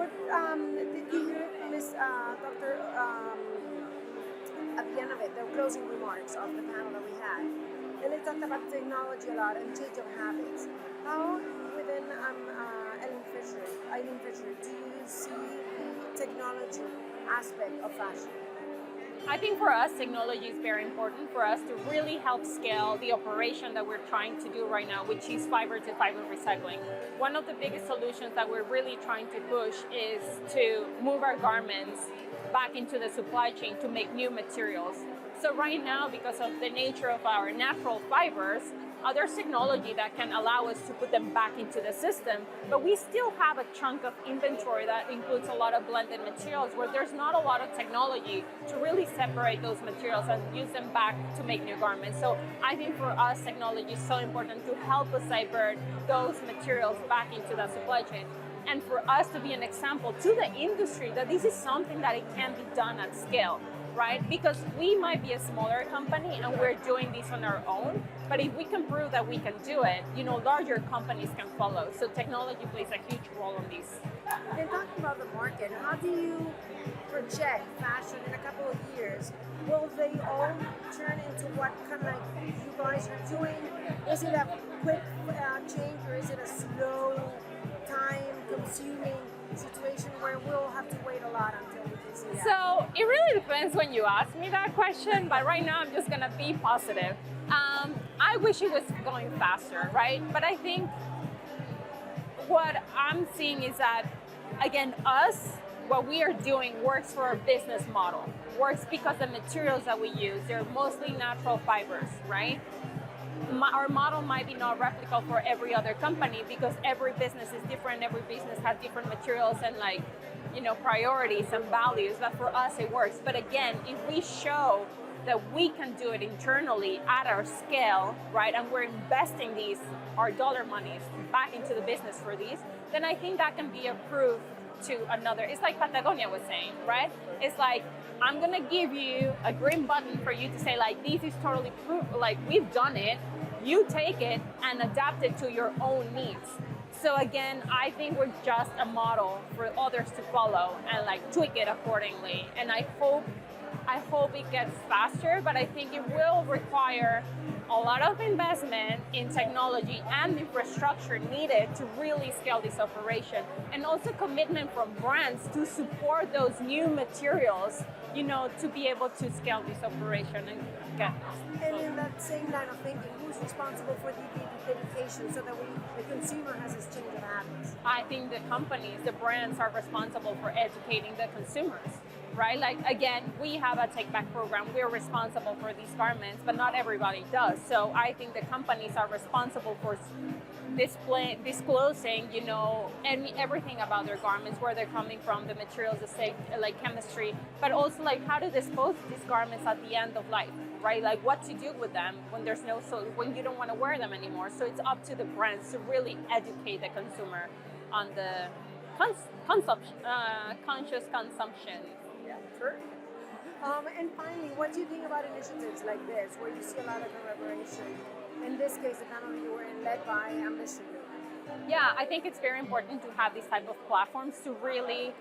what did you hear Miss Dr. At the end of it, the closing remarks of the panel that we had, and they talked about technology a lot and change of habits. How within Eileen Fisher, do you see the technology aspect of fashion? I think for us, technology is very important for us to really help scale the operation that we're trying to do right now, which is fiber to fiber recycling. One of the biggest solutions that we're really trying to push is to move our garments back into the supply chain to make new materials. So right now, because of the nature of our natural fibers, there's technology that can allow us to put them back into the system, but we still have a chunk of inventory that includes a lot of blended materials where there's not a lot of technology to really separate those materials and use them back to make new garments. So I think for us, technology is so important to help us divert those materials back into the supply chain. And for us to be an example to the industry that this is something that it can be done at scale, right? Because we might be a smaller company and we're doing this on our own, but if we can prove that we can do it, larger companies can follow. So technology plays a huge role in this. And talking about the market, how do you project fashion in a couple of years? Will they all turn into what kind of like you guys are doing? Is it a quick change or is it a slow, time-consuming situation where we'll have to wait a lot until we can see that? So it really depends when you ask me that question, but right now I'm just gonna be positive. I wish it was going faster, right? But I think what I'm seeing is that, again, what we are doing works for our business model, works because the materials that we use, they're mostly natural fibers, right? Our model might be not replicable for every other company because every business is different. Every business has different materials and priorities and values. But for us, it works. But again, if we show that we can do it internally at our scale, right, and we're investing our dollar monies back into the business for these, then I think that can be a proof to another. It's like Patagonia was saying, right? It's like, I'm gonna give you a green button for you to say this is totally proof, we've done it, you take it and adapt it to your own needs. So again, I think we're just a model for others to follow and tweak it accordingly. And I hope it gets faster, but I think it will require a lot of investment in technology and infrastructure needed to really scale this operation. And also commitment from brands to support those new materials, to be able to scale this operation and get. And in that same line of thinking, who's responsible for the education so that the consumer has this change of habits? I think the companies, the brands are responsible for educating the consumers, right? Again, we have a take back program. We're responsible for these garments, but not everybody does. So I think the companies are responsible for disclosing, everything about their garments, where they're coming from, the materials, the chemistry, but also how to dispose these garments at the end of life, right? What to do with them when you don't want to wear them anymore. So it's up to the brands to really educate the consumer on the conscious consumption. Yeah, sure. And finally, what do you think about initiatives like this, where you see a lot of collaboration? In this case, the panel you were in led by Ambition. Yeah, I think it's very important to have these type of platforms to really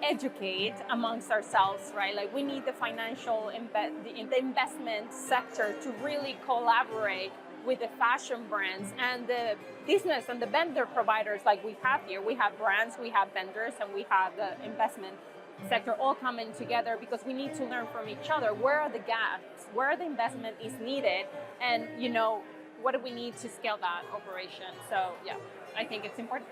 educate amongst ourselves, right? We need the financial, the investment sector to really collaborate with the fashion brands and the business and the vendor providers we have here. We have brands, we have vendors, and we have the investment sector all coming together because we need to learn from each other. Where are the gaps? Where the investment is needed? And, what do we need to scale that operation? So, yeah, I think it's important.